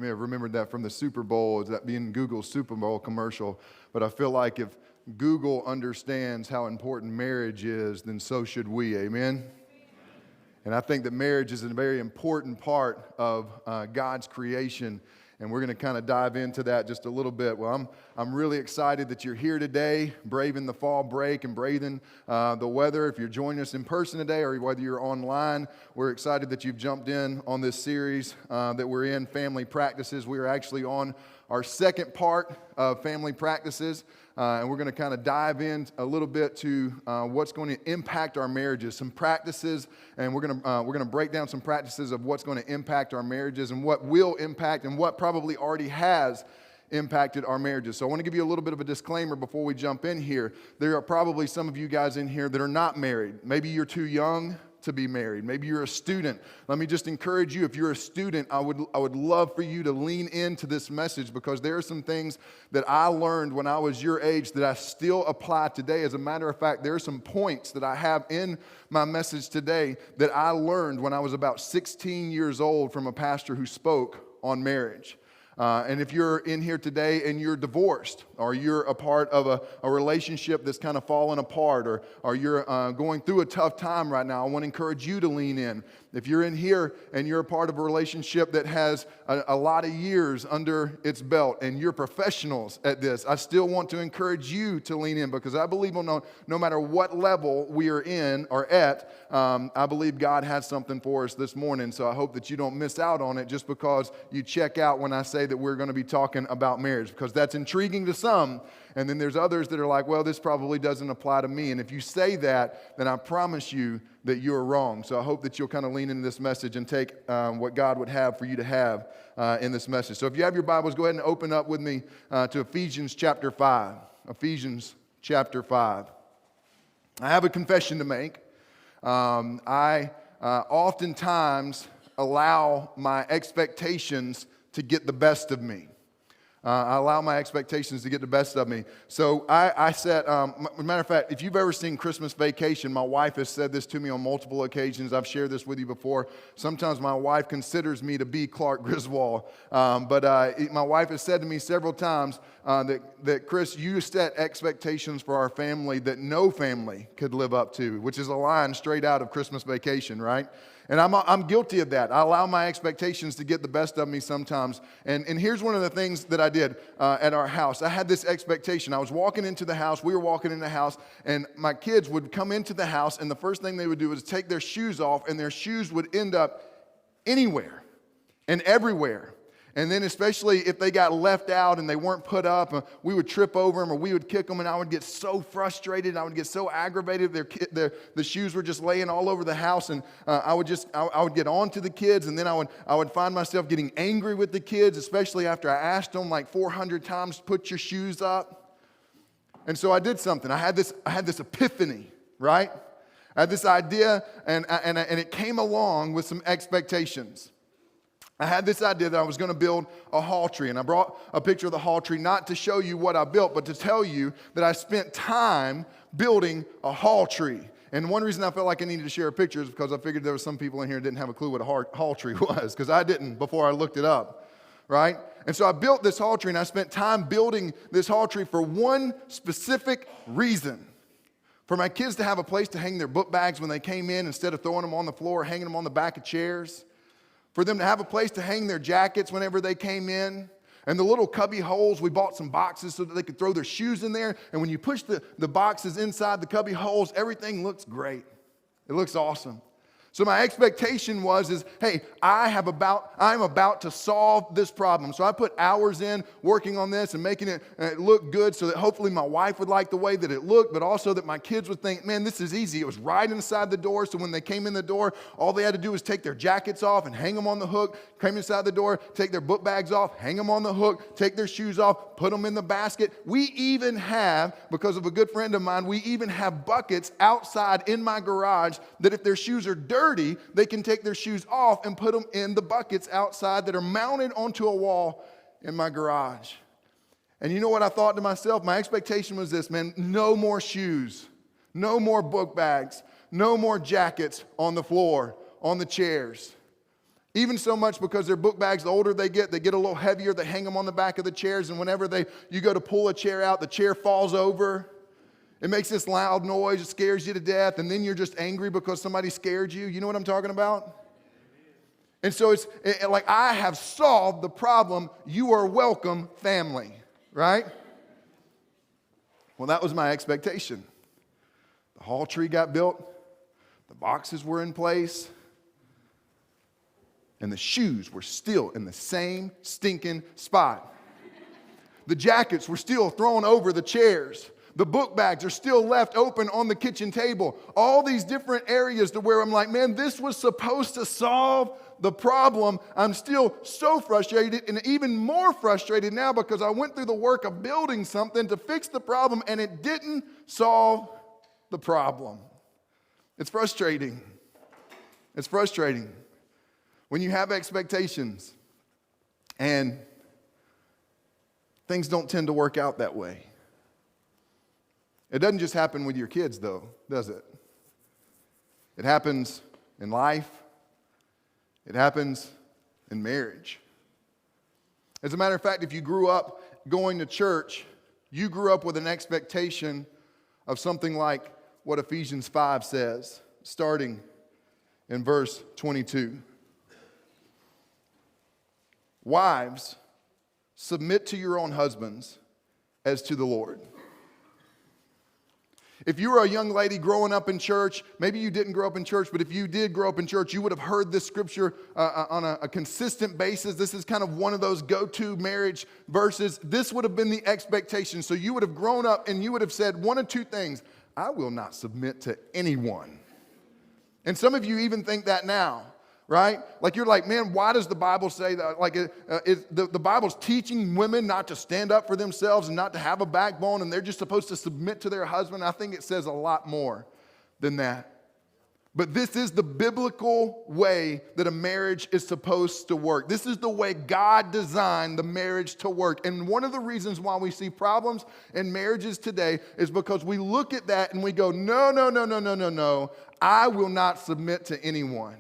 You may have remembered that from the Super Bowl, that being Google's Super Bowl commercial. But I feel like if Google understands how important marriage is, then so should we. Amen? And I think that marriage is a very important part of God's creation. And we're going to kind of dive into that just a little bit. Well, I'm really excited that you're here today, braving the fall break and braving the weather. If you're joining us in person today or whether you're online, we're excited that you've jumped in on this series that we're in, Family Practices. We are actually on our second part of Family Practices. And we're going to kind of dive in a little bit to what's going to impact our marriages, some practices, and we're going to break down some practices of what's going to impact our marriages and what will impact and what probably already has impacted our marriages. So I want to give you a little bit of a disclaimer before we jump in here. There are probably some of you guys in here that are not married. Maybe you're too young to be married. Maybe you're a student. Let me just encourage you, if you're a student, I would love for you to lean into this message because there are some things that I learned when I was your age that I still apply today. As a matter of fact, there are some points that I have in my message today that I learned when I was about 16 years old from a pastor who spoke on marriage. And if you're in here today and you're divorced or you're a part of a relationship that's kind of fallen apart or you're going through a tough time right now, I want to encourage you to lean in. If you're in here and you're a part of a relationship that has a lot of years under its belt and you're professionals at this, I still want to encourage you to lean in because I believe no matter what level we are in or at, I believe God has something for us this morning. So I hope that you don't miss out on it just because you check out when I say that we're going to be talking about marriage because that's intriguing to some. And then there's others that are like, well, this probably doesn't apply to me. And if you say that, then I promise you that you're wrong. So I hope that you'll kind of lean into this message and take what God would have for you to have in this message. So if you have your Bibles, go ahead and open up with me to Ephesians chapter 5. Ephesians chapter 5. I have a confession to make. I oftentimes allow my expectations to get the best of me. I allow my expectations to get the best of me. So I said, as a matter of fact, if you've ever seen Christmas Vacation, my wife has said this to me on multiple occasions. I've shared this with you before. Sometimes my wife considers me to be Clark Griswold. But my wife has said to me several times that Chris, you set expectations for our family that no family could live up to, which is a line straight out of Christmas Vacation, right? And I'm guilty of that. I allow my expectations to get the best of me sometimes. And here's one of the things that I did at our house. I had this expectation. I was walking into the house. We were walking in the house. And my kids would come into the house. And the first thing they would do was take their shoes off. And their shoes would end up anywhere and everywhere. And then especially if they got left out and they weren't put up, we would trip over them or we would kick them, and I would get so frustrated. I would get so aggravated. The shoes were just laying all over the house, and I would get on to the kids, and then I would find myself getting angry with the kids, especially after I asked them like 400 times, put your shoes up. And so I did something. I had this epiphany, right? I had this idea, and it came along with some expectations. I had this idea that I was going to build a hall tree, and I brought a picture of the hall tree not to show you what I built, but to tell you that I spent time building a hall tree. And one reason I felt like I needed to share a picture is because I figured there were some people in here who didn't have a clue what a hall tree was, because I didn't before I looked it up, right? And so I built this hall tree, and I spent time building this hall tree for one specific reason. For my kids to have a place to hang their book bags when they came in instead of throwing them on the floor, hanging them on the back of chairs. For them to have a place to hang their jackets whenever they came in. And the little cubby holes, we bought some boxes so that they could throw their shoes in there. And when you push the boxes inside the cubby holes, everything looks great. It looks awesome. So my expectation is, hey, I'm about to solve this problem. So I put hours in working on this and making it look good so that hopefully my wife would like the way that it looked, but also that my kids would think, man, this is easy. It was right inside the door. So when they came in the door, all they had to do was take their jackets off and hang them on the hook, came inside the door, take their book bags off, hang them on the hook, take their shoes off, put them in the basket. We even have, because of a good friend of mine, we even have buckets outside in my garage that if their shoes are dirty, they can take their shoes off and put them in the buckets outside that are mounted onto a wall in my garage. And you know what I thought to myself? My expectation was this, man, no more shoes, no more book bags, no more jackets on the floor, on the chairs. Even so much because their book bags, the older they get a little heavier. They hang them on the back of the chairs, and whenever you go to pull a chair out, the chair falls over. It makes this loud noise. It scares you to death, and then you're just angry because somebody scared you. You know what I'm talking about? And so it's like, I have solved the problem. You are welcome, family, right? Well, that was my expectation. The hall tree got built. The boxes were in place. And the shoes were still in the same stinking spot. The jackets were still thrown over the chairs. The book bags are still left open on the kitchen table. All these different areas to where I'm like, man, this was supposed to solve the problem. I'm still so frustrated, and even more frustrated now because I went through the work of building something to fix the problem, and it didn't solve the problem. It's frustrating. It's frustrating. When you have expectations and things don't tend to work out that way. It doesn't just happen with your kids, though, does it? It happens in life. It happens in marriage. As a matter of fact, if you grew up going to church, you grew up with an expectation of something like what Ephesians 5 says, starting in verse 22. Wives, submit to your own husbands as to the Lord. If you were a young lady growing up in church, maybe you didn't grow up in church, but if you did grow up in church, you would have heard this scripture on a consistent basis. This is kind of one of those go-to marriage verses. This would have been the expectation. So you would have grown up and you would have said one of two things: I will not submit to anyone. And some of you even think that now. Right? Like you're like, man, why does the Bible say that? Like the Bible's teaching women not to stand up for themselves and not to have a backbone, and they're just supposed to submit to their husband. I think it says a lot more than that. But this is the biblical way that a marriage is supposed to work. This is the way God designed the marriage to work. And one of the reasons why we see problems in marriages today is because we look at that and we go, no, no, no, no, no, no, no. I will not submit to anyone.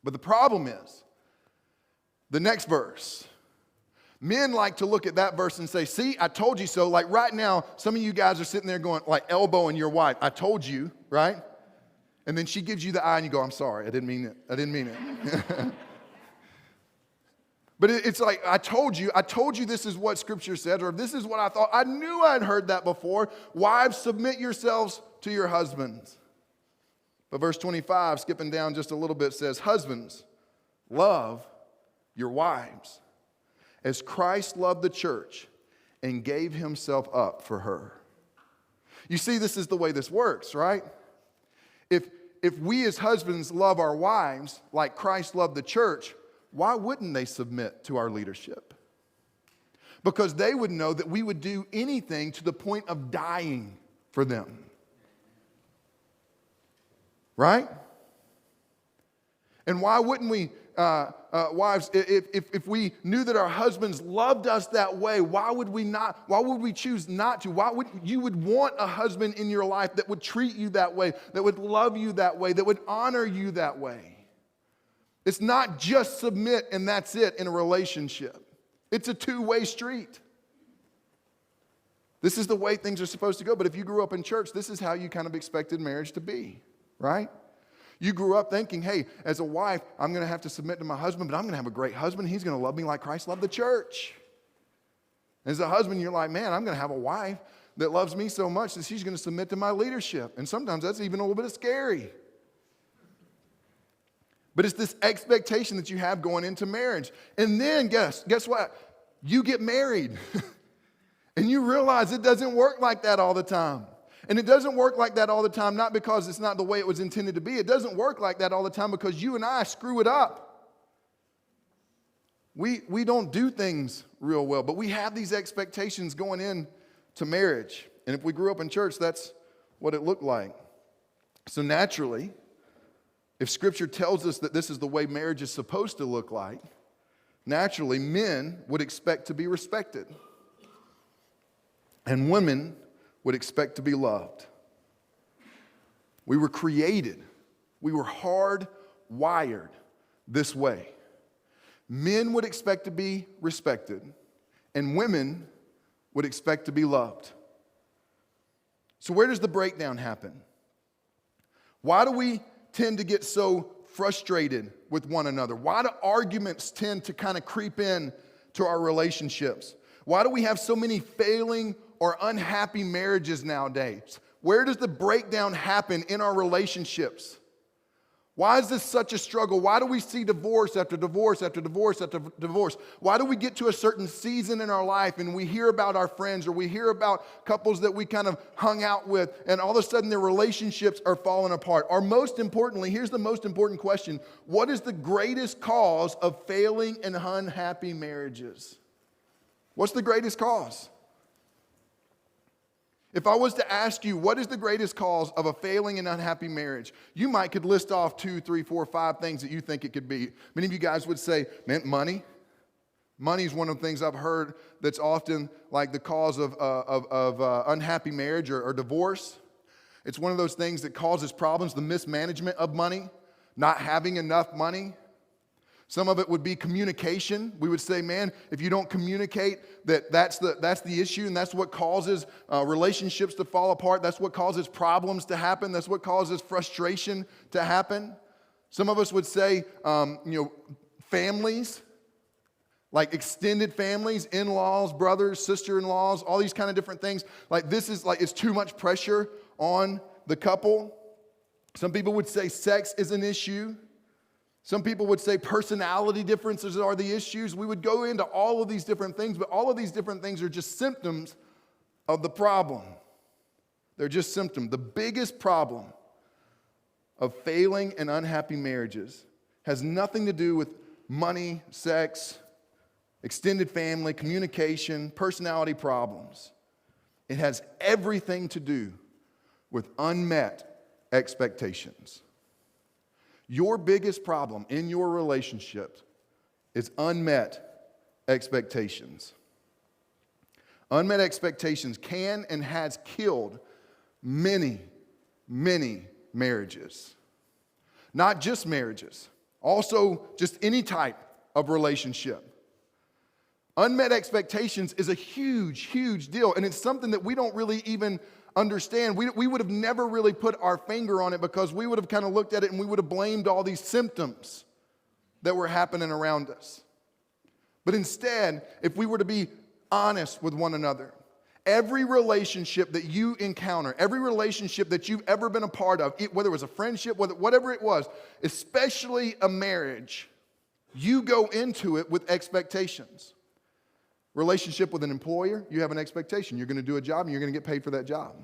But the problem is, the next verse. Men like to look at that verse and say, see, I told you so. Like right now, some of you guys are sitting there going, like elbowing your wife. I told you, right? And then she gives you the eye and you go, I'm sorry, I didn't mean it. I didn't mean it. But it's like, I told you this is what Scripture said, or this is what I thought. I knew I'd heard that before. Wives, submit yourselves to your husbands. But verse 25, skipping down just a little bit, says, husbands, love your wives as Christ loved the church and gave himself up for her. You see, this is the way this works, right? If we as husbands love our wives like Christ loved the church, why wouldn't they submit to our leadership? Because they would know that we would do anything to the point of dying for them. Right? And why wouldn't we, wives, if we knew that our husbands loved us that way, why would we choose not to? You would want a husband in your life that would treat you that way, that would love you that way, that would honor you that way. It's not just submit and that's it in a relationship. It's a two-way street. This is the way things are supposed to go. But if you grew up in church, this is how you kind of expected marriage to be. Right? You grew up thinking, hey, as a wife, I'm going to have to submit to my husband, but I'm going to have a great husband. He's going to love me like Christ loved the church. As a husband, you're like, man, I'm going to have a wife that loves me so much that she's going to submit to my leadership. And sometimes that's even a little bit scary. But it's this expectation that you have going into marriage. And then guess what? You get married. And you realize it doesn't work like that all the time. And it doesn't work like that all the time, not because it's not the way it was intended to be. It doesn't work like that all the time because you and I screw it up. We don't do things real well, but we have these expectations going into marriage. And if we grew up in church, that's what it looked like. So naturally, if Scripture tells us that this is the way marriage is supposed to look like, naturally, men would expect to be respected. And women would expect to be loved. We were created. We were hardwired this way. Men would expect to be respected, and women would expect to be loved. So where does the breakdown happen? Why do we tend to get so frustrated with one another? Why do arguments tend to kind of creep in to our relationships? Why do we have so many failing or unhappy marriages nowadays? Where does the breakdown happen in our relationships? Why is this such a struggle? Why do we see divorce after divorce after divorce after divorce? Why do we get to a certain season in our life and we hear about our friends or we hear about couples that we kind of hung out with and all of a sudden their relationships are falling apart? Or most importantly, here's the most important question. What is the greatest cause of failing and unhappy marriages? What's the greatest cause? If I was to ask you, what is the greatest cause of a failing and unhappy marriage? You could list off 2, 3, 4, 5 things that you think it could be. Many of you guys would say, man, money. Money is one of the things I've heard that's often like the cause of unhappy marriage or divorce. It's one of those things that causes problems, the mismanagement of money, not having enough money. Some of it would be communication. We would say, man, if you don't communicate, that's the issue, and that's what causes relationships to fall apart. That's what causes problems to happen. That's what causes frustration to happen. Some of us would say, families, like extended families, in-laws, brothers, sister-in-laws, all these kind of different things. Like this is like it's too much pressure on the couple. Some people would say sex is an issue. Some people would say personality differences are the issues. We would go into all of these different things, but all of these different things are just symptoms of the problem. They're just symptoms. The biggest problem of failing and unhappy marriages has nothing to do with money, sex, extended family, communication, personality problems. It has everything to do with unmet expectations. Your biggest problem in your relationship is unmet expectations. Unmet expectations can and has killed many, many marriages. Not just marriages, also just any type of relationship. Unmet expectations is a huge, huge deal, and it's something that we don't really even understand. We would have never really put our finger on it because we would have kind of looked at it and we would have blamed all these symptoms that were happening around us. But instead, if we were to be honest with one another, every relationship that you encounter, every relationship that you've ever been a part of, whether it was a friendship, whatever it was, especially a marriage, you go into it with expectations. Relationship with an employer, you have an expectation. You're going to do a job and you're going to get paid for that job.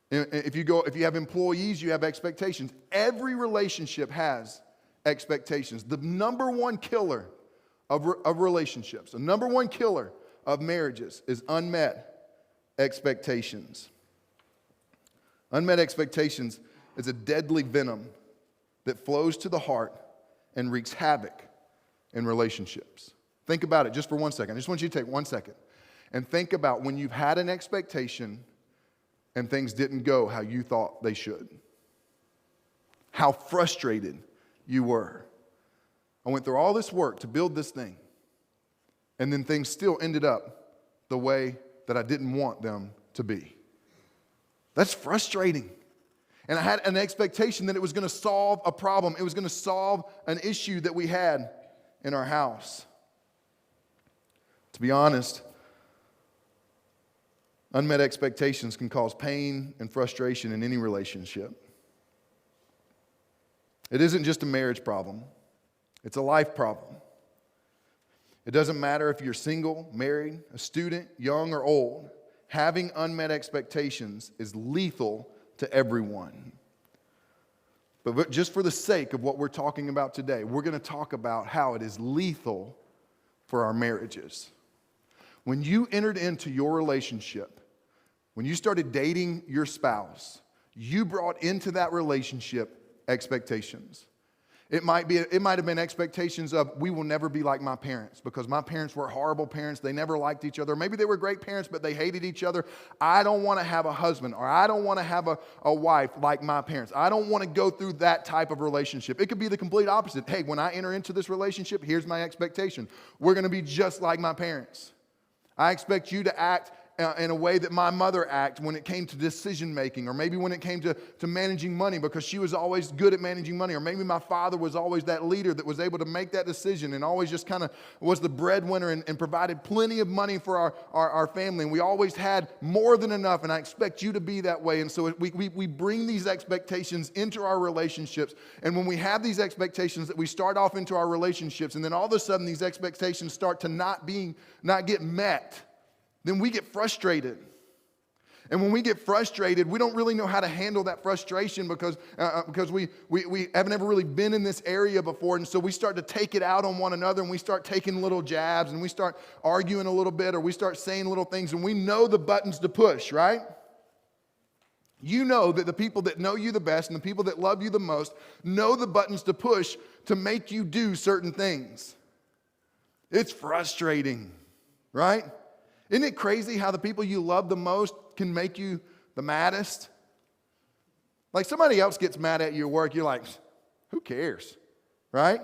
If you have employees, you have expectations. Every relationship has expectations. The number one killer of relationships, the number one killer of marriages is unmet expectations. Unmet expectations is a deadly venom that flows to the heart and wreaks havoc in relationships. Think about it just for 1 second. I just want you to take 1 second and think about when you've had an expectation and things didn't go how you thought they should. How frustrated you were. I went through all this work to build this thing, and then things still ended up the way that I didn't want them to be. That's frustrating. And I had an expectation that it was going to solve a problem. It was going to solve an issue that we had in our house. To be honest, unmet expectations can cause pain and frustration in any relationship. It isn't just a marriage problem. It's a life problem. It doesn't matter if you're single, married, a student, young or old. Having unmet expectations is lethal to everyone. But just for the sake of what we're talking about today, we're going to talk about how it is lethal for our marriages. When you entered into your relationship, when you started dating your spouse, you brought into that relationship expectations. It might have been expectations of, we will never be like my parents because my parents were horrible parents. They never liked each other. Maybe they were great parents, but they hated each other. I don't want to have a husband, or I don't want to have a wife like my parents. I don't want to go through that type of relationship. It could be the complete opposite. Hey, when I enter into this relationship, here's my expectation. We're going to be just like my parents. I expect you to act in a way that my mother acted when it came to decision making, or maybe when it came to managing money, because she was always good at managing money, or maybe my father was always that leader that was able to make that decision and always just kind of was the breadwinner and provided plenty of money for our family, and we always had more than enough, and I expect you to be that way. And so we bring these expectations into our relationships, and when we have these expectations that we start off into our relationships, and then all of a sudden these expectations start to not get met, then we get frustrated. And when we get frustrated, we don't really know how to handle that frustration because we haven't ever really been in this area before. And so we start to take it out on one another, and we start taking little jabs, and we start arguing a little bit, or we start saying little things, and we know the buttons to push, right? You know that the people that know you the best and the people that love you the most know the buttons to push to make you do certain things. It's frustrating, right? Isn't it crazy how the people you love the most can make you the maddest? Like, somebody else gets mad at you at work, you're like, who cares, right?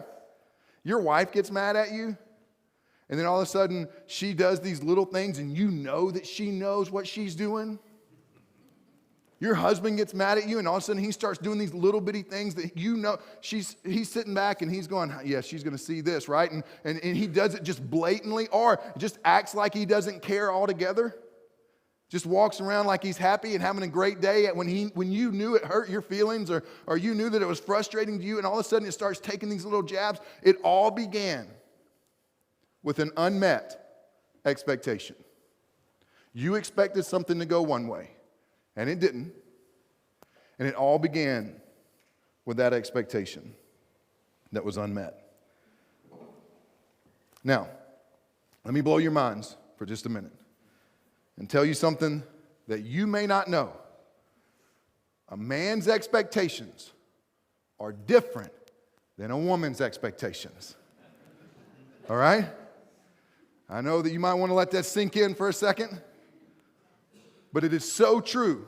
Your wife gets mad at you, and then all of a sudden she does these little things, and you know that she knows what she's doing. Your husband gets mad at you, and all of a sudden he starts doing these little bitty things that you know. He's sitting back and he's going, yeah, she's going to see this, right? And he does it just blatantly, or just acts like he doesn't care altogether. Just walks around like he's happy and having a great day when you knew it hurt your feelings, or you knew that it was frustrating to you, and all of a sudden it starts taking these little jabs. It all began with an unmet expectation. You expected something to go one way, and it didn't. And it all began with that expectation that was unmet. Now, let me blow your minds for just a minute and tell you something that you may not know. A man's expectations are different than a woman's expectations. All right? I know that you might want to let that sink in for a second. But it is so true.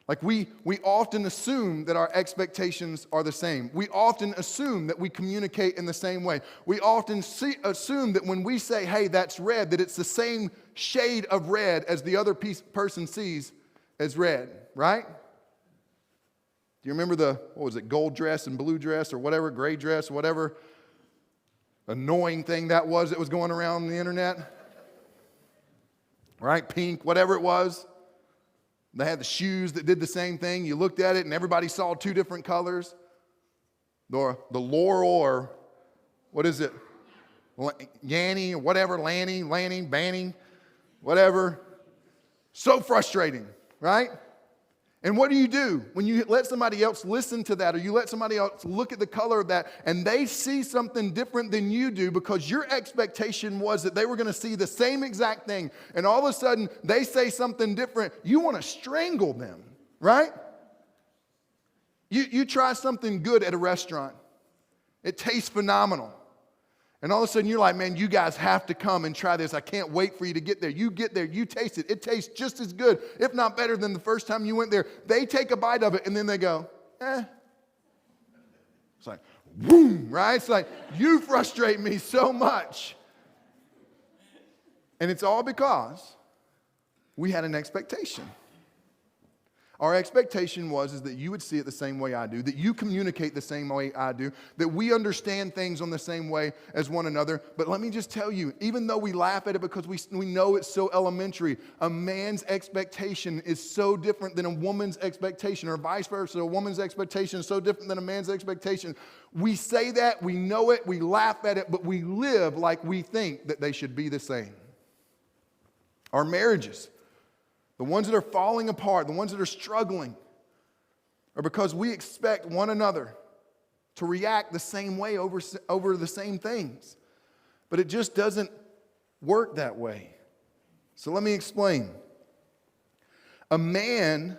Like, we often assume that our expectations are the same. We often assume that we communicate in the same way. We often assume that when we say, hey, that's red, that it's the same shade of red as the other person sees as red, right? Do you remember gold dress and blue dress, or whatever, gray dress, whatever annoying thing that was going around on the internet? Right? Pink, whatever it was. They had the shoes that did the same thing. You looked at it and everybody saw two different colors. The laurel, or what is it? Yanny, or whatever, Lanny, Banning, whatever. So frustrating, right? And what do? When you let somebody else listen to that, or you let somebody else look at the color of that, and they see something different than you do, because your expectation was that they were going to see the same exact thing, and all of a sudden they say something different, you want to strangle them, right? You try something good at a restaurant. It tastes phenomenal. And all of a sudden you're like, man, you guys have to come and try this. I can't wait for you to get there. You get there, you taste it. It tastes just as good, if not better than the first time you went there. They take a bite of it and then they go, It's like, boom, right? It's like, you frustrate me so much. And it's all because we had an expectation. Our expectation is that you would see it the same way I do, that you communicate the same way I do, that we understand things on the same way as one another. But let me just tell you, even though we laugh at it because we know it's so elementary, a man's expectation is so different than a woman's expectation, or vice versa. A woman's expectation is so different than a man's expectation. We say that, we know it, we laugh at it, but we live like we think that they should be the same. Our marriages, the ones that are falling apart, the ones that are struggling, are because we expect one another to react the same way over the same things. But it just doesn't work that way. So let me explain. A man,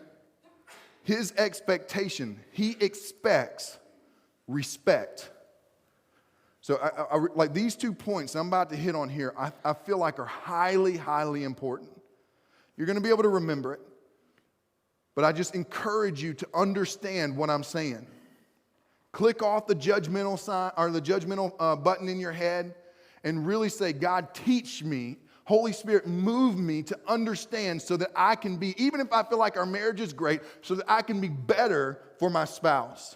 his expectation, he expects respect. So like these 2 points I'm about to hit on here, I feel like are highly, highly important. You're going to be able to remember it, but I just encourage you to understand what I'm saying. Click off the judgmental sign or the judgmental button in your head and really say, God, teach me. Holy Spirit, move me to understand so that I can be, even if I feel like our marriage is great, so that I can be better for my spouse.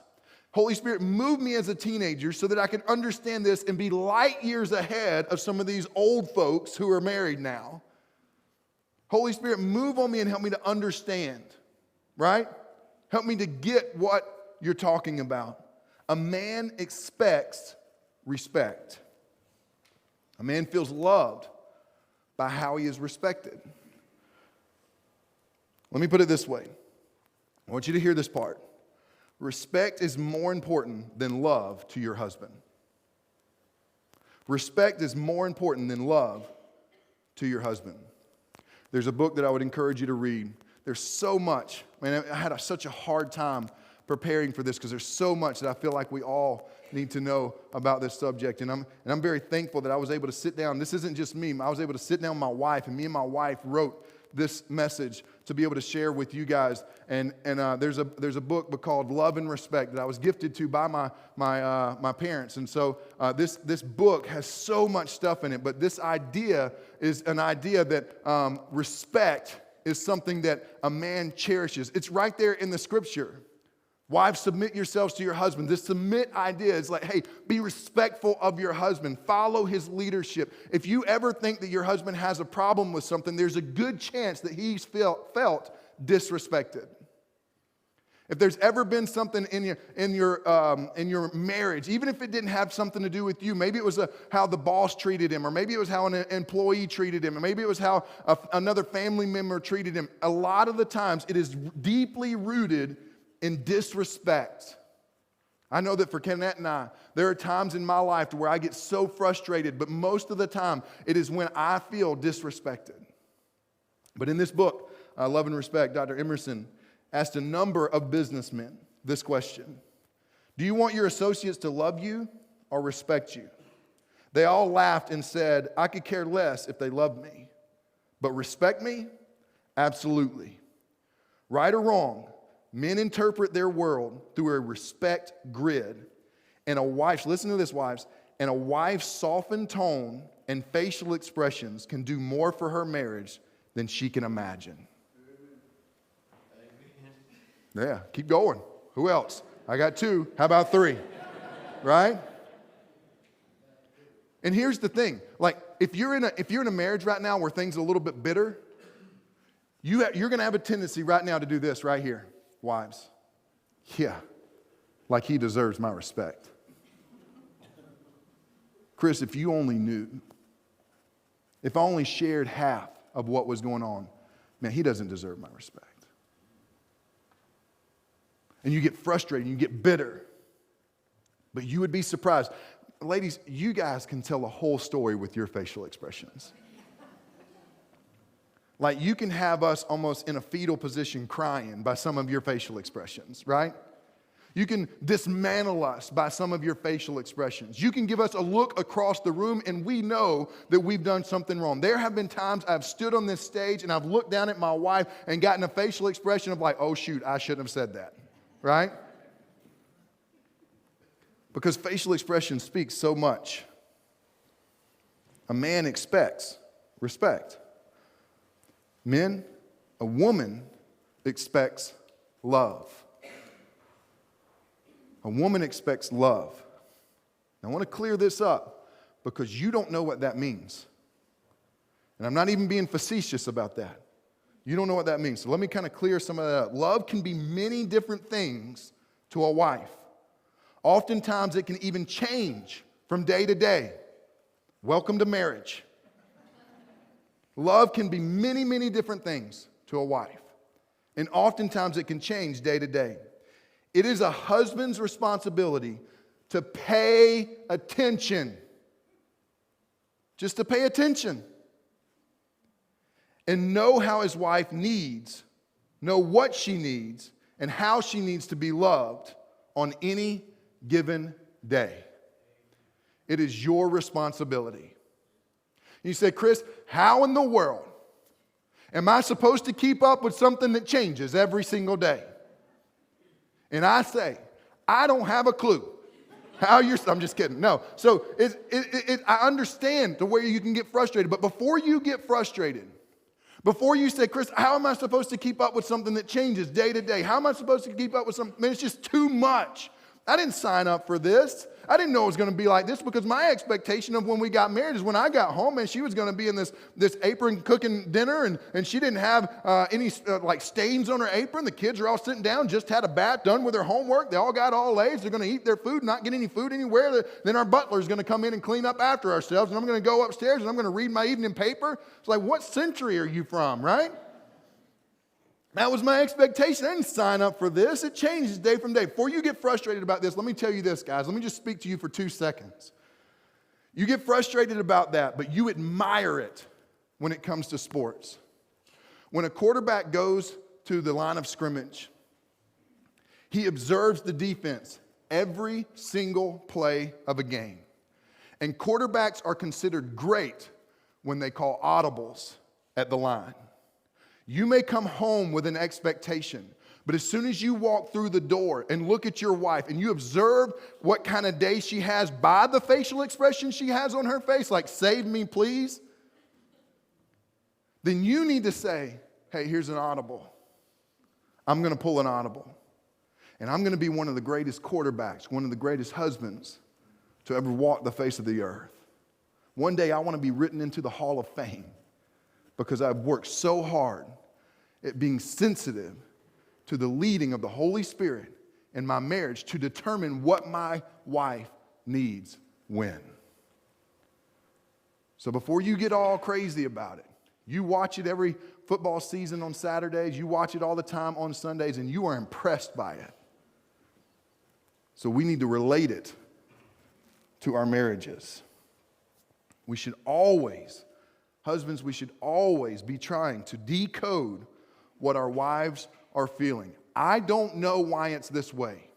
Holy Spirit, move me as a teenager so that I can understand this and be light years ahead of some of these old folks who are married now. Holy Spirit, move on me and help me to understand, right? Help me to get what you're talking about. A man expects respect. A man feels loved by how he is respected. Let me put it this way. I want you to hear this part. Respect is more important than love to your husband. Respect is more important than love to your husband. There's a book that I would encourage you to read. There's so much. Man, I had such a hard time preparing for this because there's so much that I feel like we all need to know about this subject. And I'm very thankful that I was able to sit down. This isn't just me. I was able to sit down with my wife, and me and my wife wrote this message to be able to share with you guys. And there's a book called Love and Respect that I was gifted to by my parents. And so this book has so much stuff in it. But this idea is an idea that respect is something that a man cherishes. It's right there in the scripture. Wives, submit yourselves to your husband. This submit idea is like, hey, be respectful of your husband. Follow his leadership. If you ever think that your husband has a problem with something, there's a good chance that he's felt disrespected. If there's ever been something in your marriage, even if it didn't have something to do with you, maybe it was how the boss treated him, or maybe it was how an employee treated him, or maybe it was how another family member treated him. A lot of the times, it is deeply rooted in disrespect. I know that for Kenneth and I, there are times in my life where I get so frustrated, but most of the time, it is when I feel disrespected. But in this book, Love and Respect, Dr. Emerson asked a number of businessmen this question: do you want your associates to love you or respect you? They all laughed and said, I could care less if they loved me, but respect me? Absolutely. Right or wrong, men interpret their world through a respect grid. And a wife's, listen to this, wives, and a wife's softened tone and facial expressions can do more for her marriage than she can imagine. Yeah, keep going. Who else? I got 2. How about 3? Right? And here's the thing. Like, if you're in a marriage right now where things are a little bit bitter, you're going to have a tendency right now to do this right here. Wives, yeah, like he deserves my respect. Chris, if you only knew, if I only shared half of what was going on, man, he doesn't deserve my respect. And you get frustrated, you get bitter. But you would be surprised. Ladies, you guys can tell a whole story with your facial expressions. Like, you can have us almost in a fetal position crying by some of your facial expressions, right? You can dismantle us by some of your facial expressions. You can give us a look across the room and we know that we've done something wrong. There have been times I've stood on this stage and I've looked down at my wife and gotten a facial expression of like, oh shoot, I shouldn't have said that, right? Because facial expression speaks so much. A man expects respect. Men, a woman expects love. A woman expects love. Now, I want to clear this up because you don't know what that means. And I'm not even being facetious about that. You don't know what that means. So let me kind of clear some of that up. Love can be many different things to a wife. Oftentimes, it can even change from day to day. Welcome to marriage. Love can be many, many different things to a wife. And oftentimes it can change day to day. It is a husband's responsibility to pay attention. Just to pay attention. And know how his wife needs, know what she needs, and how she needs to be loved on any given day. It is your responsibility. You say, Chris, how in the world am I supposed to keep up with something that changes every single day? And I say, I don't have a clue. I'm just kidding. No. So I understand the way you can get frustrated. But before you get frustrated, before you say, Chris, how am I supposed to keep up with something that changes day to day? How am I supposed to keep up with something? Man, it's just too much. I didn't sign up for this. I didn't know it was going to be like this, because my expectation of when we got married is when I got home, and she was going to be in this apron cooking dinner, and she didn't have any stains on her apron. The kids are all sitting down, just had a bath, done with their homework. They all got all A's. They're going to eat their food, not get any food anywhere. Then our butler's going to come in and clean up after ourselves, and I'm going to go upstairs and I'm going to read my evening paper. It's like, what century are you from, right? That was my expectation. I didn't sign up for this. It changes day from day. Before you get frustrated about this, let me tell you this, guys. Let me just speak to you for 2 seconds. You get frustrated about that, but you admire it when it comes to sports. When a quarterback goes to the line of scrimmage, he observes the defense every single play of a game. And quarterbacks are considered great when they call audibles at the line. You may come home with an expectation, but as soon as you walk through the door and look at your wife and you observe what kind of day she has by the facial expression she has on her face, like, save me, please, then you need to say, hey, here's an audible. I'm going to pull an audible. And I'm going to be one of the greatest quarterbacks, one of the greatest husbands to ever walk the face of the earth. One day I want to be written into the Hall of Fame because I've worked so hard at being sensitive to the leading of the Holy Spirit in my marriage to determine what my wife needs when. So before you get all crazy about it, you watch it every football season on Saturdays, you watch it all the time on Sundays, and you are impressed by it. So we need to relate it to our marriages. We should always, husbands, we should always be trying to decode what our wives are feeling. I don't know why it's this way.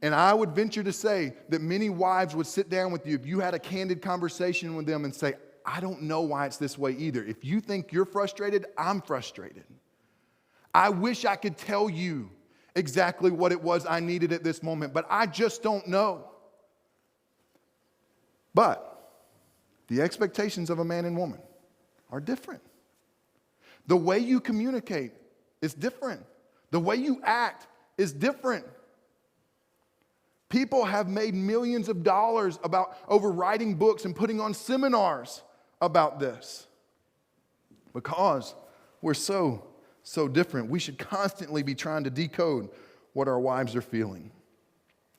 And I would venture to say that many wives would sit down with you if you had a candid conversation with them and say, I don't know why it's this way either. If you think you're frustrated, I'm frustrated. I wish I could tell you exactly what it was I needed at this moment, but I just don't know. But the expectations of a man and woman are different. The way you communicate is different. The way you act is different. People have made millions of dollars over writing books and putting on seminars about this because we're so different. We should constantly be trying to decode what our wives are feeling.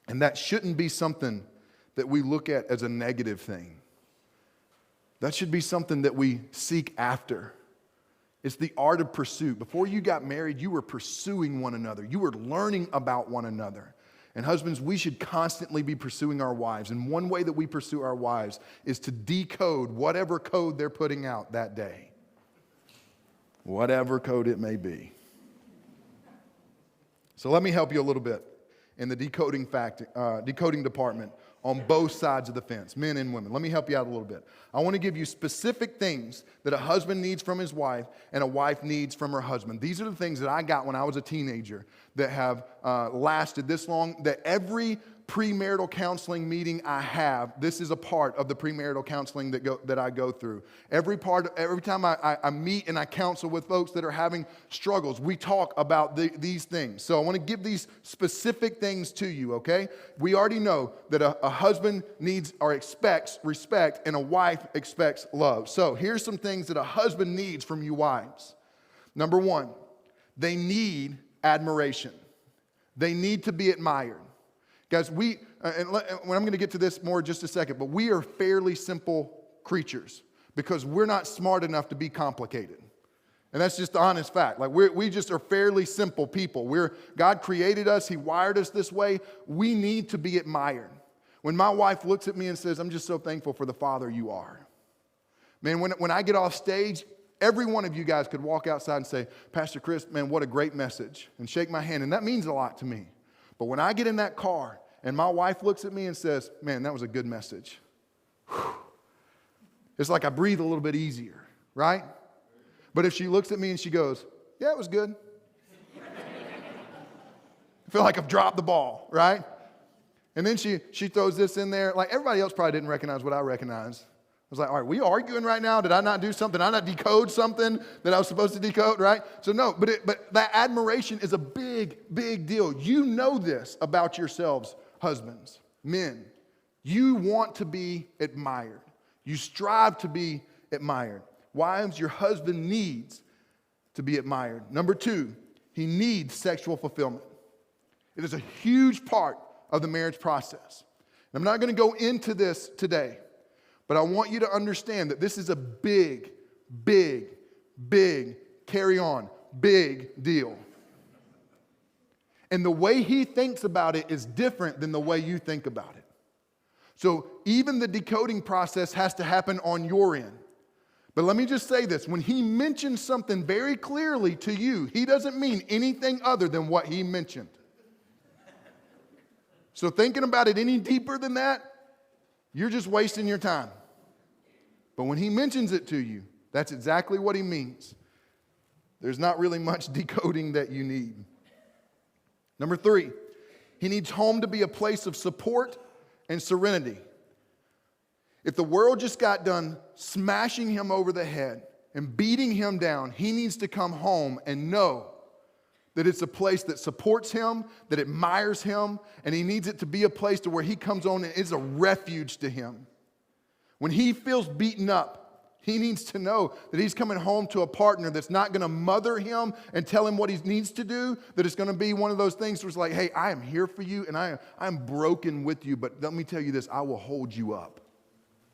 And that shouldn't be something that we look at as a negative thing. That should be something that we seek after. It's the art of pursuit. Before you got married, you were pursuing one another. You were learning about one another. And husbands, we should constantly be pursuing our wives. And one way that we pursue our wives is to decode whatever code they're putting out that day. Whatever code it may be. So let me help you a little bit in the decoding department on both sides of the fence, men and women. Let me help you out a little bit. I want to give you specific things that a husband needs from his wife and a wife needs from her husband. These are the things that I got when I was a teenager that have lasted this long, that every premarital counseling meeting I have, this is a part of the premarital counseling that I go through. Every time I meet and I counsel with folks that are having struggles, we talk about these things. So I want to give these specific things to you, okay? We already know that a husband needs or expects respect and a wife expects love. So here's some things that a husband needs from you wives. Number one, they need admiration. They need to be admired. Guys, I'm going to get to this more in just a second, but we are fairly simple creatures because we're not smart enough to be complicated. And that's just the honest fact. Like we just are fairly simple people. God created us. He wired us this way. We need to be admired. When my wife looks at me and says, I'm just so thankful for the father you are. Man, when I get off stage, every one of you guys could walk outside and say, Pastor Chris, man, what a great message, and shake my hand. And that means a lot to me. But when I get in that car and my wife looks at me and says, man, that was a good message. Whew. It's like I breathe a little bit easier, right? But if she looks at me and she goes, yeah, it was good. I feel like I've dropped the ball, right? And then she throws this in there. Like everybody else probably didn't recognize what I recognized. I was like, all right, we arguing right now? Did I not do something? Did I not decode something that I was supposed to decode, right? So no, but that admiration is a big, big deal. You know this about yourselves, husbands, men. You want to be admired. You strive to be admired. Wives, your husband needs to be admired. Number 2, he needs sexual fulfillment. It is a huge part of the marriage process. And I'm not going to go into this today, but I want you to understand that this is a big, big, big, carry on, big deal. And the way he thinks about it is different than the way you think about it. So even the decoding process has to happen on your end. But let me just say this. When he mentions something very clearly to you, he doesn't mean anything other than what he mentioned. So thinking about it any deeper than that, you're just wasting your time. But when he mentions it to you, that's exactly what he means. There's not really much decoding that you need. Number 3, he needs home to be a place of support and serenity. If the world just got done smashing him over the head and beating him down, he needs to come home and know that it's a place that supports him, that admires him, and he needs it to be a place to where he comes on and it's a refuge to him. When he feels beaten up, he needs to know that he's coming home to a partner that's not going to mother him and tell him what he needs to do, that it's going to be one of those things where it's like, hey, I am here for you and I'm broken with you, but let me tell you this, I will hold you up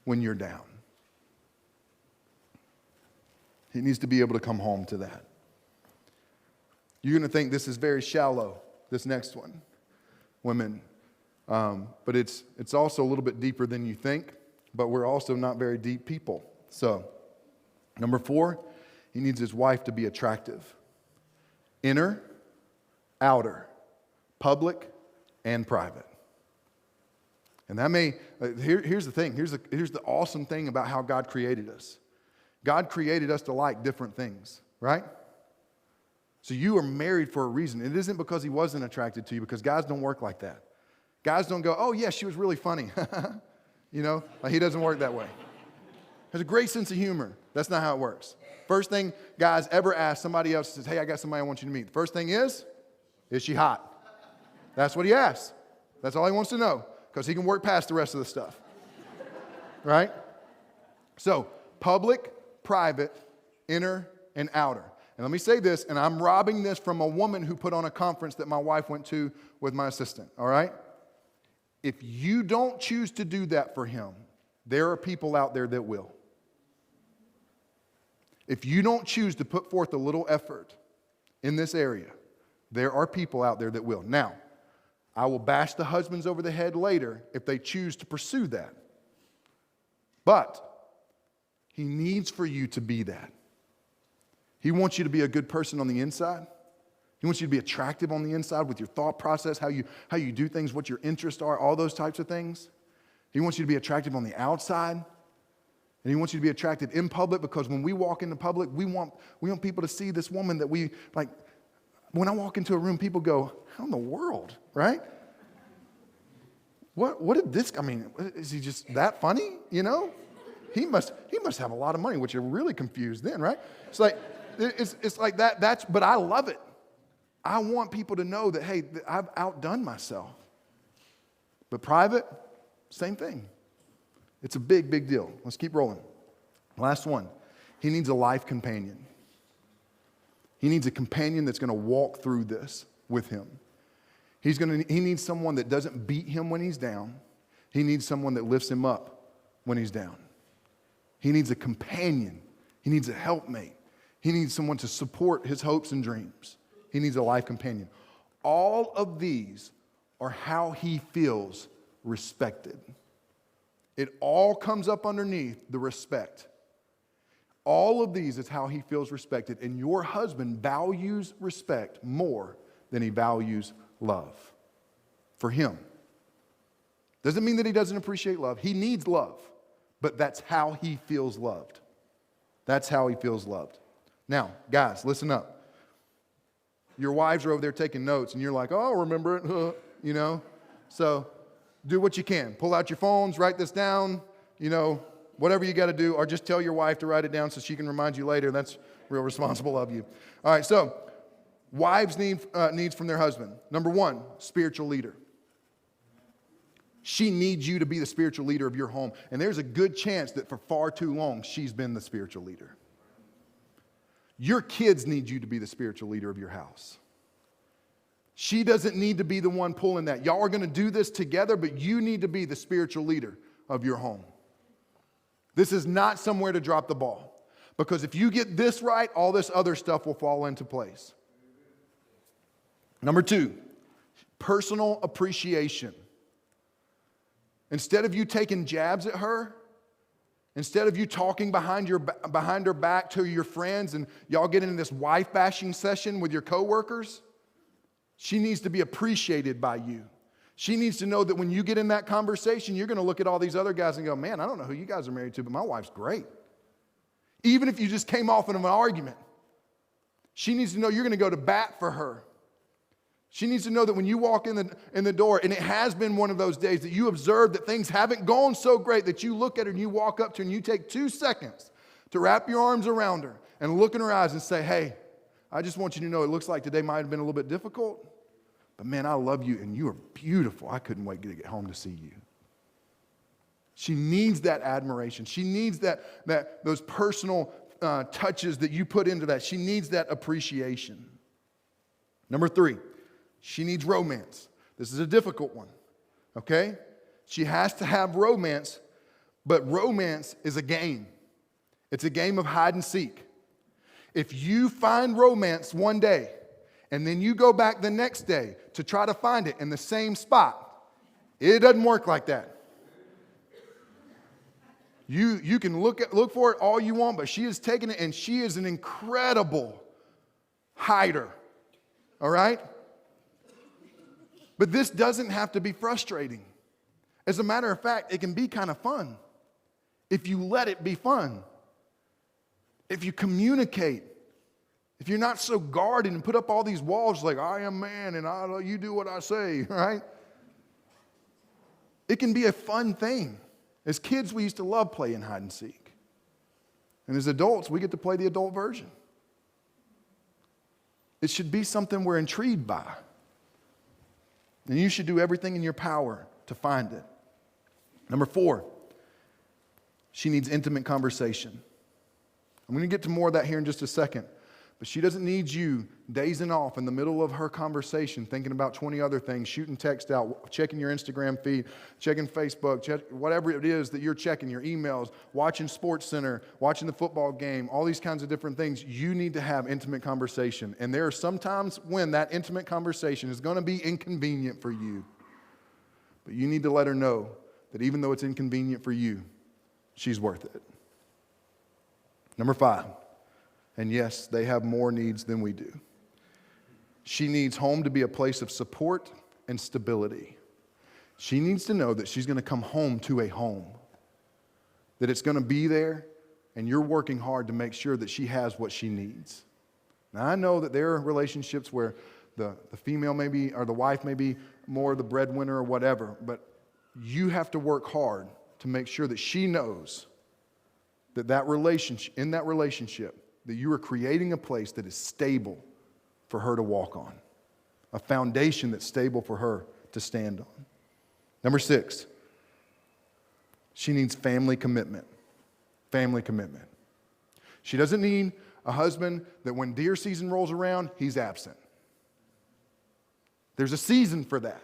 when you're down. He needs to be able to come home to that. You're going to think this is very shallow, this next one, women. But it's also a little bit deeper than you think, but we're also not very deep people. So, number 4, he needs his wife to be attractive. Inner, outer, public, and private. And that may, here's the thing, here's the awesome thing about how God created us. God created us to like different things, right? So you are married for a reason. It isn't because he wasn't attracted to you, because guys don't work like that. Guys don't go, oh yeah, she was really funny. Like he doesn't work that way. Has a great sense of humor. That's not how it works. First thing guys ever ask somebody else says, hey, I got somebody I want you to meet. The first thing is she hot? That's what he asks. That's all he wants to know, because he can work past the rest of the stuff. Right? So public, private, inner, and outer. And let me say this, and I'm robbing this from a woman who put on a conference that my wife went to with my assistant, all right? If you don't choose to do that for him, there are people out there that will. If you don't choose to put forth a little effort in this area, there are people out there that will. Now, I will bash the husbands over the head later if they choose to pursue that. But he needs for you to be that. He wants you to be a good person on the inside. He wants you to be attractive on the inside with your thought process, how you do things, what your interests are, all those types of things. He wants you to be attractive on the outside. And he wants you to be attractive in public, because when we walk into public, we want people to see this woman that we, like, when I walk into a room, people go, how in the world, right? What did this, is he just that funny, He must have a lot of money, which you're really confused then, right? It's like that, but I love it. I want people to know that, hey, I've outdone myself. But private, same thing. It's a big, big deal. Let's keep rolling. Last one. He needs a life companion. He needs a companion that's going to walk through this with him. He needs someone that doesn't beat him when he's down. He needs someone that lifts him up when he's down. He needs a companion. He needs a helpmate. He needs someone to support his hopes and dreams. He needs a life companion. All of these are how he feels respected. It all comes up underneath the respect. All of these is how he feels respected. And your husband values respect more than he values love for him. Doesn't mean that he doesn't appreciate love. He needs love, but that's how he feels loved. That's how he feels loved. Now, guys, listen up. Your wives are over there taking notes, and you're like, oh, I'll remember it, you know. So do what you can. Pull out your phones, write this down, you know, whatever you got to do, or just tell your wife to write it down so she can remind you later. That's real responsible of you. All right, so wives needs from their husband. Number one, spiritual leader. She needs you to be the spiritual leader of your home. And there's a good chance that for far too long, she's been the spiritual leader. Your kids need you to be the spiritual leader of your house. She doesn't need to be the one pulling that. Y'all are going to do this together, but you need to be the spiritual leader of your home. This is not somewhere to drop the ball. Because if you get this right, all this other stuff will fall into place. Number two, personal appreciation. Instead of you taking jabs at her, instead of you talking behind her back to your friends and y'all get into this wife bashing session with your coworkers, she needs to be appreciated by you. She needs to know that when you get in that conversation, you're going to look at all these other guys and go, man, I don't know who you guys are married to, but my wife's great. Even if you just came off in an argument, she needs to know you're going to go to bat for her. She needs to know that when you walk in the door, and it has been one of those days that you observe that things haven't gone so great, that you look at her and you walk up to her and you take 2 seconds to wrap your arms around her and look in her eyes and say, hey, I just want you to know it looks like today might have been a little bit difficult, but man, I love you and you are beautiful. I couldn't wait to get home to see you. She needs that admiration. She needs those personal touches that you put into that. She needs that appreciation. Number 3. She needs romance. This is a difficult one, okay? She has to have romance, but romance is a game. It's a game of hide and seek. If you find romance one day, and then you go back the next day to try to find it in the same spot, it doesn't work like that. You can look for it all you want, but she has taken it, and she is an incredible hider, all right? But this doesn't have to be frustrating. As a matter of fact, it can be kind of fun if you let it be fun. If you communicate, if you're not so guarded and put up all these walls like, I am man and you do what I say, right? It can be a fun thing. As kids, we used to love playing hide and seek. And as adults, we get to play the adult version. It should be something we're intrigued by. And you should do everything in your power to find it. Number 4, she needs intimate conversation. I'm going to get to more of that here in just a second. But she doesn't need you dazing off in the middle of her conversation, thinking about 20 other things, shooting text out, checking your Instagram feed, checking Facebook, whatever it is that you're checking, your emails, watching SportsCenter, watching the football game, all these kinds of different things. You need to have intimate conversation. And there are some times when that intimate conversation is going to be inconvenient for you. But you need to let her know that even though it's inconvenient for you, she's worth it. Number 5. And yes, they have more needs than we do. She needs home to be a place of support and stability. She needs to know that she's going to come home to a home, that it's going to be there, and you're working hard to make sure that she has what she needs. Now, I know that there are relationships where the female may be, or the wife may be more the breadwinner or whatever, but you have to work hard to make sure that she knows that relationship, in that relationship, that you are creating a place that is stable for her to walk on, a foundation that's stable for her to stand on. Number 6, she needs family commitment. Family commitment. She doesn't need a husband that when deer season rolls around, he's absent. There's a season for that.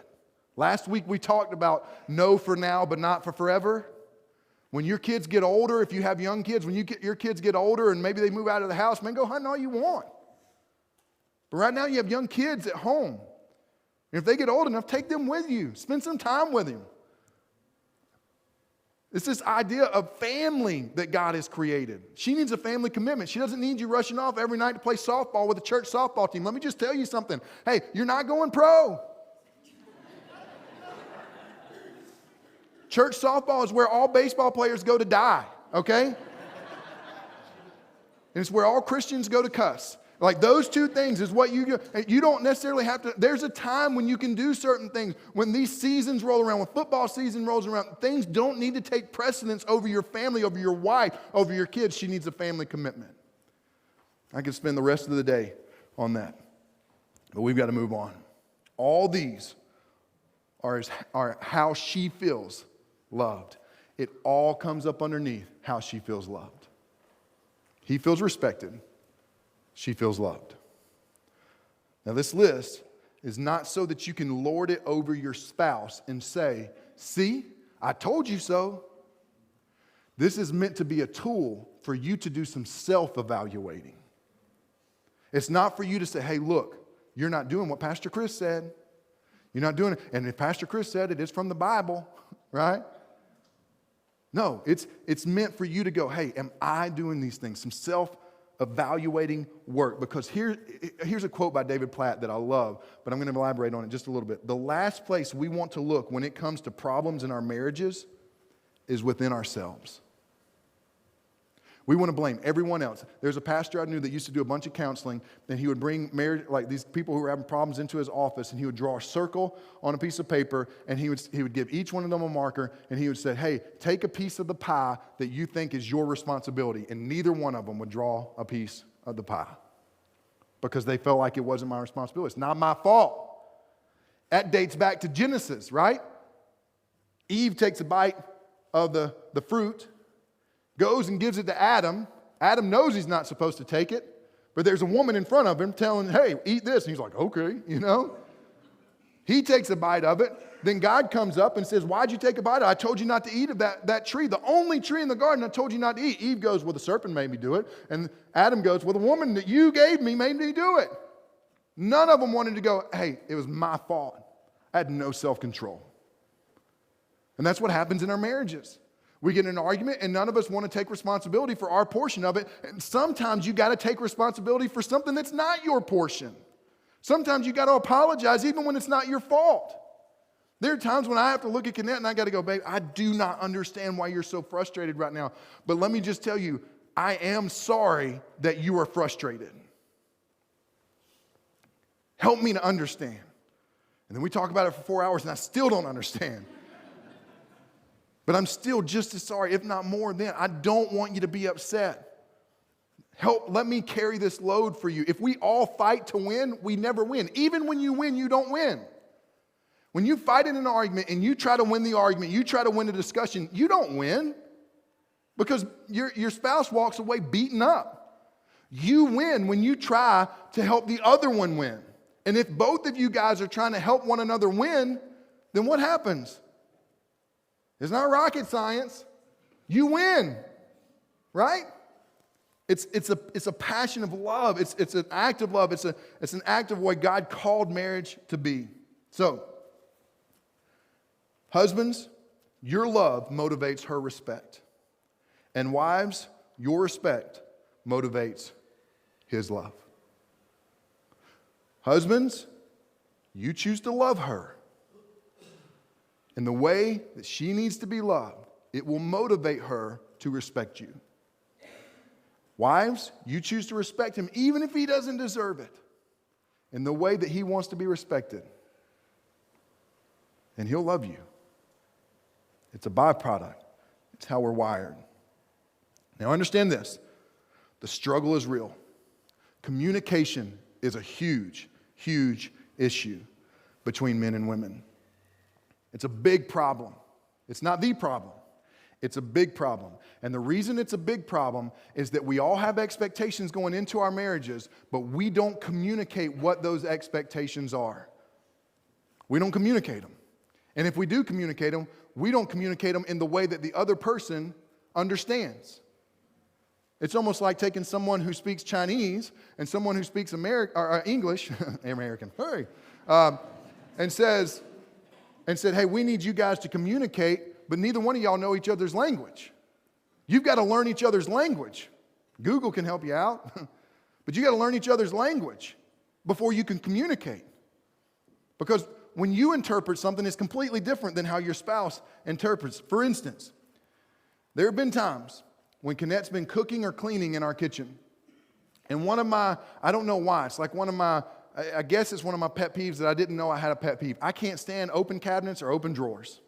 Last week we talked about no for now, but not for forever. When your kids get older, if you have young kids, when your kids get older and maybe they move out of the house, man, go hunting all you want. But right now you have young kids at home. And if they get old enough, take them with you. Spend some time with them. It's this idea of family that God has created. She needs a family commitment. She doesn't need you rushing off every night to play softball with the church softball team. Let me just tell you something. Hey, you're not going pro. Church softball is where all baseball players go to die, okay? And it's where all Christians go to cuss. Like those two things is what you don't necessarily have to. There's a time when you can do certain things. When these seasons roll around, when football season rolls around, things don't need to take precedence over your family, over your wife, over your kids. She needs a family commitment. I could spend the rest of the day on that. But we've got to move on. All these are how she feels loved. It all comes up underneath how she feels loved. He feels respected. She feels loved. Now, this list is not so that you can lord it over your spouse and say, see, I told you so. This is meant to be a tool for you to do some self-evaluating. It's not for you to say, hey, look, you're not doing what Pastor Chris said. You're not doing it. And if Pastor Chris said it, it's from the Bible, right? No, it's meant for you to go, hey, am I doing these things? Some self-evaluating work. Because here's a quote by David Platt that I love, but I'm going to elaborate on it just a little bit. The last place we want to look when it comes to problems in our marriages is within ourselves. We want to blame everyone else. There's a pastor I knew that used to do a bunch of counseling, and he would bring marriage, like these people who were having problems into his office, and he would draw a circle on a piece of paper, and he would give each one of them a marker, and he would say, hey, take a piece of the pie that you think is your responsibility, and neither one of them would draw a piece of the pie because they felt like it wasn't my responsibility. It's not my fault. That dates back to Genesis, right? Eve takes a bite of the fruit, goes and gives it to Adam. Adam knows he's not supposed to take it, but there's a woman in front of him telling, hey, eat this. And he's like, okay, He takes a bite of it. Then God comes up and says, why'd you take a bite of it? I told you not to eat of that tree, the only tree in the garden I told you not to eat. Eve goes, well, the serpent made me do it. And Adam goes, well, the woman that you gave me made me do it. None of them wanted to go, hey, it was my fault. I had no self-control. And that's what happens in our marriages. We get in an argument and none of us want to take responsibility for our portion of it. And sometimes you got to take responsibility for something that's not your portion. Sometimes you got to apologize even when it's not your fault. There are times when I have to look at Kenneth and I got to go, babe, I do not understand why you're so frustrated right now. But let me just tell you, I am sorry that you are frustrated. Help me to understand. And then we talk about it for 4 hours and I still don't understand. But I'm still just as sorry, if not more than. I don't want you to be upset. Let me carry this load for you. If we all fight to win, we never win. Even when you win, you don't win. When you fight in an argument and you try to win the argument, you try to win a discussion, you don't win because your spouse walks away beaten up. You win when you try to help the other one win. And if both of you guys are trying to help one another win, then what happens? It's not rocket science. You win, right? It's a passion of love. It's an act of love. It's an act of what God called marriage to be. So, husbands, your love motivates her respect. And wives, your respect motivates his love. Husbands, you choose to love her. And the way that she needs to be loved, it will motivate her to respect you. Wives, you choose to respect him even if he doesn't deserve it, in the way that he wants to be respected. And he'll love you. It's a byproduct. It's how we're wired. Now understand this. The struggle is real. Communication is a huge, huge issue between men and women. It's a big problem. It's not the problem. It's a big problem. And the reason it's a big problem is that we all have expectations going into our marriages, but we don't communicate what those expectations are. We don't communicate them. And if we do communicate them, we don't communicate them in the way that the other person understands. It's almost like taking someone who speaks Chinese and someone who speaks English, American, and said, hey, we need you guys to communicate, but neither one of y'all know each other's language. You've got to learn each other's language. Google can help you out, but you got to learn each other's language before you can communicate. Because when you interpret something, it's completely different than how your spouse interprets. For instance, there have been times when Connette's been cooking or cleaning in our kitchen. And one of my, I don't know why, it's like one of my, I guess it's one of my pet peeves that I didn't know I had a pet peeve. I can't stand open cabinets or open drawers.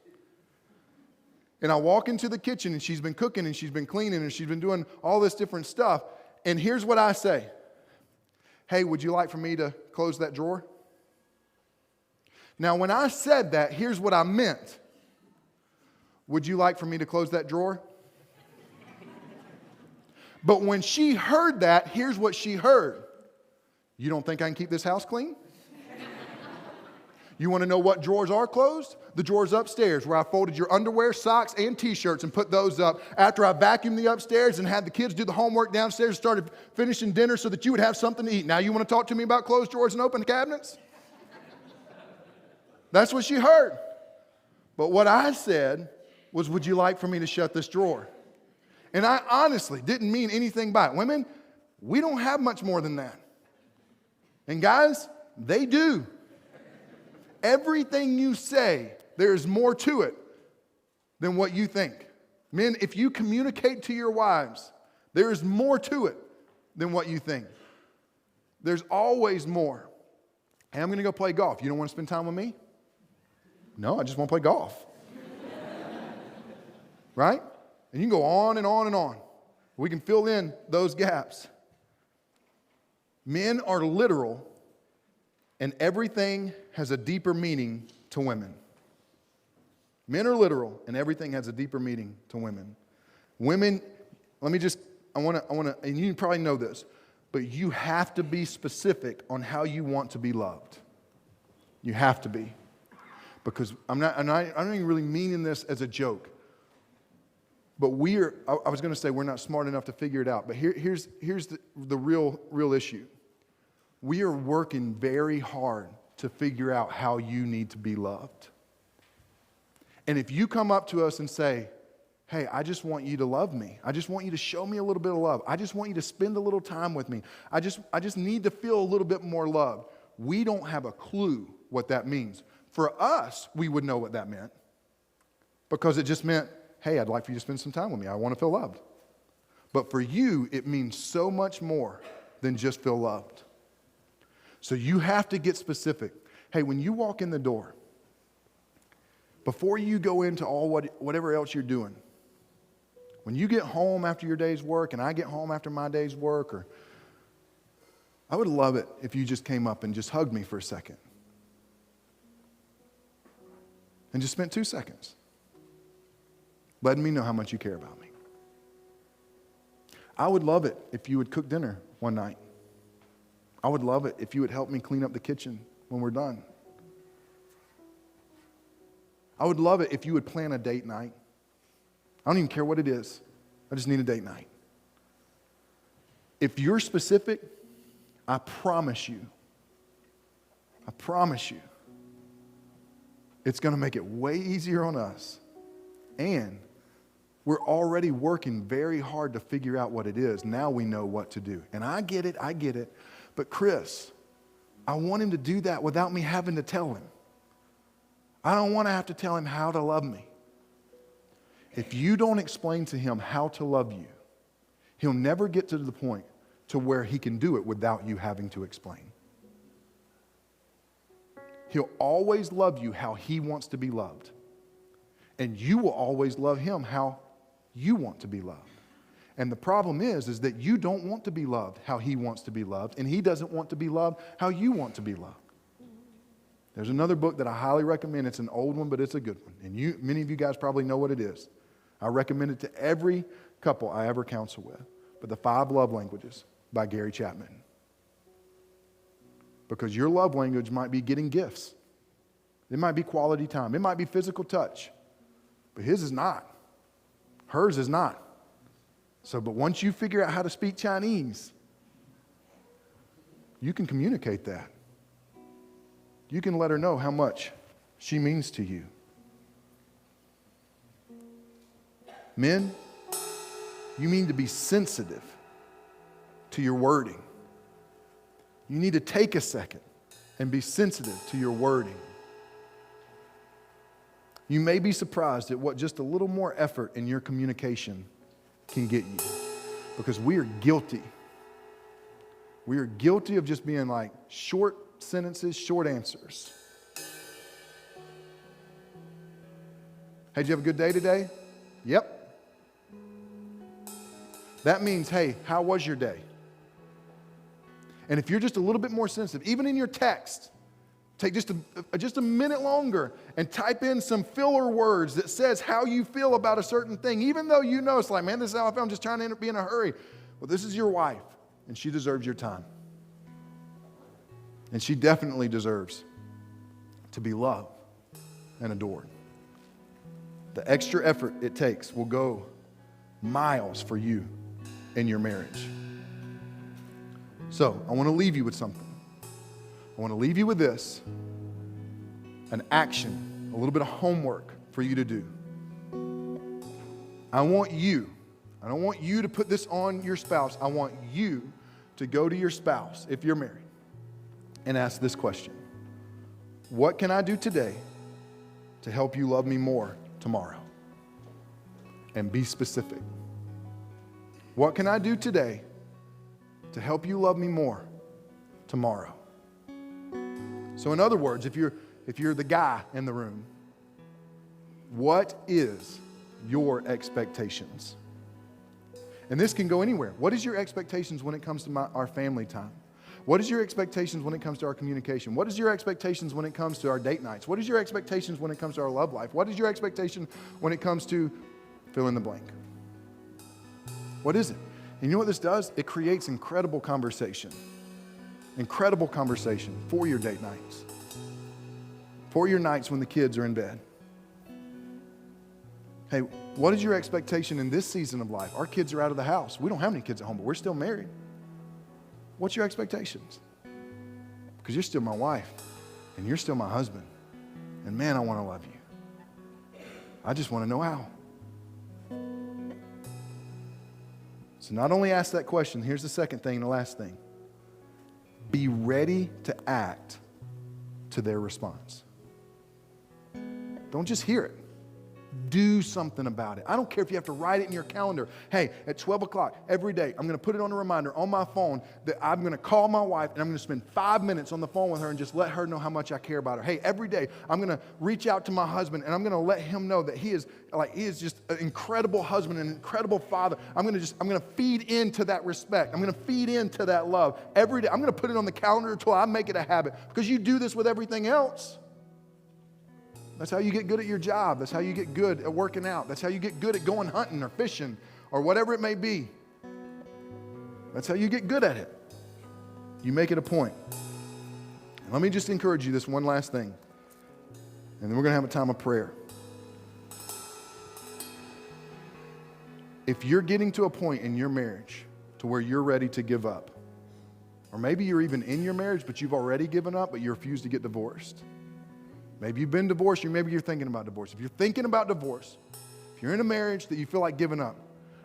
And I walk into the kitchen and she's been cooking and she's been cleaning and she's been doing all this different stuff. And here's what I say. Hey, would you like for me to close that drawer? Now, when I said that, here's what I meant. Would you like for me to close that drawer? But when she heard that, here's what she heard. You don't think I can keep this house clean? You want to know what drawers are closed? The drawers upstairs where I folded your underwear, socks, and t-shirts and put those up after I vacuumed the upstairs and had the kids do the homework downstairs and started finishing dinner so that you would have something to eat. Now you want to talk to me about closed drawers and open cabinets? That's what she heard. But what I said was, would you like for me to shut this drawer? And I honestly didn't mean anything by it. Women, we don't have much more than that. And guys, they do. Everything you say, there's more to it than what you think. Men, if you communicate to your wives, there is more to it than what you think. There's always more. Hey, I'm going to go play golf. You don't want to spend time with me? No, I just want to play golf. Right? And you can go on and on and on. We can fill in those gaps. Men are literal, and everything has a deeper meaning to women. Men are literal, and everything has a deeper meaning to women. Women, I want to, and you probably know this, but you have to be specific on how you want to be loved. You have to be. Because I'm not even really meaning this as a joke. But I was going to say we're not smart enough to figure it out. But here's the real issue. We are working very hard to figure out how you need to be loved. And if you come up to us and say, hey, I just want you to love me. I just want you to show me a little bit of love. I just want you to spend a little time with me. I just need to feel a little bit more loved. We don't have a clue what that means. For us, we would know what that meant because it just meant, hey, I'd like for you to spend some time with me. I want to feel loved. But for you, it means so much more than just feel loved. So you have to get specific. Hey, when you walk in the door, before you go into whatever else you're doing, when you get home after your day's work and I get home after my day's work, I would love it if you just came up and just hugged me for a second. And just spent 2 seconds letting me know how much you care about me. I would love it if you would cook dinner one night. I would love it if you would help me clean up the kitchen when we're done. I would love it if you would plan a date night. I don't even care what it is. I just need a date night. If you're specific, I promise you, it's going to make it way easier on us. And we're already working very hard to figure out what it is. Now we know what to do. And I get it. But Chris, I want him to do that without me having to tell him. I don't want to have to tell him how to love me. If you don't explain to him how to love you, he'll never get to the point to where he can do it without you having to explain. He'll always love you how he wants to be loved. And you will always love him how you want to be loved. And the problem is that you don't want to be loved how he wants to be loved, and he doesn't want to be loved how you want to be loved. There's another book that I highly recommend. It's an old one, but it's a good one. And many of you guys probably know what it is. I recommend it to every couple I ever counsel with. But The 5 Love Languages by Gary Chapman. Because your love language might be getting gifts. It might be quality time. It might be physical touch. But his is not. Hers is not. But once you figure out how to speak Chinese, you can communicate that. You can let her know how much she means to you. Men, you need to be sensitive to your wording. You need to take a second and be sensitive to your wording. You may be surprised at what just a little more effort in your communication can get you, because we are guilty. We are guilty of just being like short sentences, short answers. Hey, did you have a good day today? Yep. That means, hey, how was your day? And if you're just a little bit more sensitive, even in your text, take just a minute longer and type in some filler words that says how you feel about a certain thing, even though you know it's like, man, this is how I feel. I'm just trying to be in a hurry. Well, this is your wife, and she deserves your time. And she definitely deserves to be loved and adored. The extra effort it takes will go miles for you in your marriage. So, I want to leave you with something. I want to leave you with this, an action, a little bit of homework for you to do. I don't want you to put this on your spouse. I want you to go to your spouse, if you're married, and ask this question. What can I do today to help you love me more tomorrow? And be specific. What can I do today to help you love me more tomorrow? So in other words, if you're the guy in the room, what is your expectations? And this can go anywhere. What is your expectations when it comes to our family time? What is your expectations when it comes to our communication? What is your expectations when it comes to our date nights? What is your expectations when it comes to our love life? What is your expectation when it comes to fill in the blank? What is it? And you know what this does? It creates incredible conversation for your date nights, for your nights when the kids are in bed. Hey, what is your expectation in this season of life? Our kids are out of the house. We don't have any kids at home, but we're still married. What's your expectations? Because you're still my wife, and you're still my husband. And man, I want to love you. I just want to know how. So not only ask that question, here's the second thing and the last thing. Be ready to act to their response. Don't just hear it. Do something about it. I don't care if you have to write it in your calendar. Hey, at 12 o'clock every day, I'm going to put it on a reminder on my phone that I'm going to call my wife and I'm going to spend 5 minutes on the phone with her and just let her know how much I care about her. Hey, every day I'm going to reach out to my husband and I'm going to let him know that he is just an incredible husband, an incredible father. I'm going to feed into that respect. I'm going to feed into that love every day. I'm going to put it on the calendar until I make it a habit, because you do this with everything else. That's how you get good at your job. That's how you get good at working out. That's how you get good at going hunting or fishing or whatever it may be. That's how you get good at it. You make it a point. And let me just encourage you this one last thing, and then we're going to have a time of prayer. If you're getting to a point in your marriage to where you're ready to give up, or maybe you're even in your marriage but you've already given up but you refuse to get divorced. Maybe you've been divorced, or maybe you're thinking about divorce. If you're thinking about divorce, if you're in a marriage that you feel like giving up,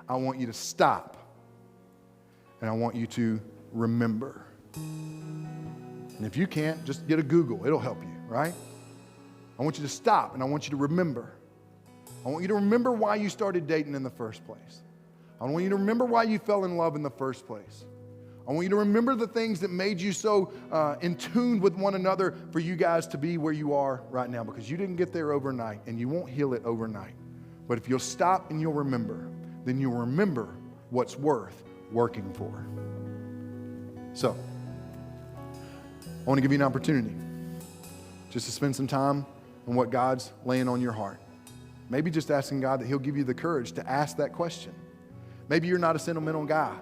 I want you to stop, and I want you to remember. And if you can't, just get a Google. It'll help you, right? I want you to stop, and I want you to remember. I want you to remember why you started dating in the first place. I want you to remember why you fell in love in the first place. I want you to remember the things that made you so in tune with one another for you guys to be where you are right now, because you didn't get there overnight, and you won't heal it overnight. But if you'll stop and you'll remember, then you'll remember what's worth working for. So, I want to give you an opportunity just to spend some time on what God's laying on your heart. Maybe just asking God that He'll give you the courage to ask that question. Maybe you're not a sentimental guy.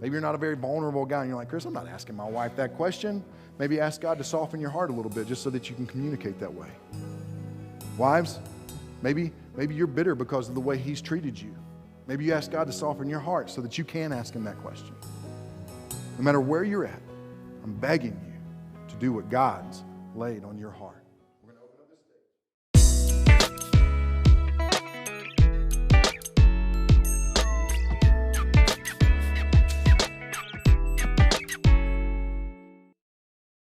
Maybe you're not a very vulnerable guy, and you're like, Chris, I'm not asking my wife that question. Maybe ask God to soften your heart a little bit just so that you can communicate that way. Wives, maybe you're bitter because of the way He's treated you. Maybe you ask God to soften your heart so that you can ask Him that question. No matter where you're at, I'm begging you to do what God's laid on your heart.